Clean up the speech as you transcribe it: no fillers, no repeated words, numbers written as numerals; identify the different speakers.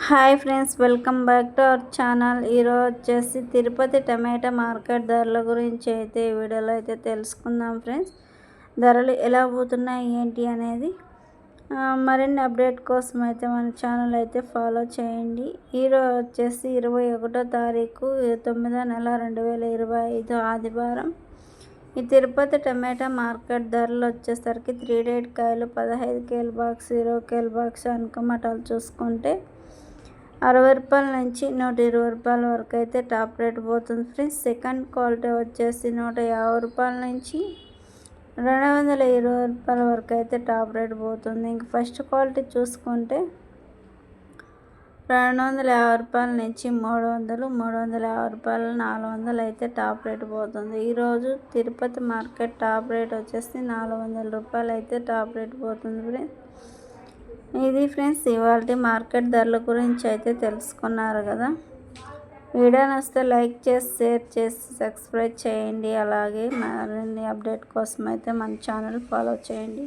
Speaker 1: Hi friends, welcome back to our channel. ఈరోజు వచ్చేసి తిరుపతి టమాటా market ధరల గురించి అయితే ఈ వీడియోలో అయితే తెలుసుకుందాం ఫ్రెండ్స్. ధరలు ఎలా పోతున్నాయి ఏంటి అనేది మరిన్ని అప్డేట్ కోసం అయితే మన ఛానల్ అయితే ఫాలో చేయండి. ఈరోజు వచ్చేసి 21వ తారీఖు 9వ నెల 2025 ఆదివారం. ఈ తిరుపతి టమాటా మార్కెట్ ధరలు వచ్చేసరికి 3 డేట్ కాయలు 15 కేల బాక్స్, 20 కేల బాక్స్ అనుకమటాలు చూసుకుంటే 60 రూపాయల నుంచి 120 రూపాయల వరకు అయితే టాప్ రేట్ పోతుంది ఫ్రెండ్స్. సెకండ్ క్వాలిటీ వచ్చేసి 150 రూపాయల నుంచి 220 రూపాయల వరకు అయితే టాప్ రేట్ పోతుంది. ఇంక ఫస్ట్ క్వాలిటీ చూసుకుంటే 250 రూపాయల నుంచి 300, 350 రూపాయలు, 400 అయితే టాప్ రేట్ పోతుంది. ఈరోజు తిరుపతి మార్కెట్ టాప్ రేట్ వచ్చేసి 400 రూపాయలు అయితే టాప్ రేట్ పోతుంది ఫ్రెండ్స్. ఇది ఫ్రెండ్స్ ఇవాళ మార్కెట్ ధరల గురించి అయితే తెలుసుకున్నారు కదా. వీడియో నచ్చితే లైక్ చేసి, షేర్ చేసి, సబ్స్క్రైబ్ చేయండి. అలాగే మరిన్ని అప్డేట్ కోసం అయితే మన ఛానల్ ఫాలో చేయండి.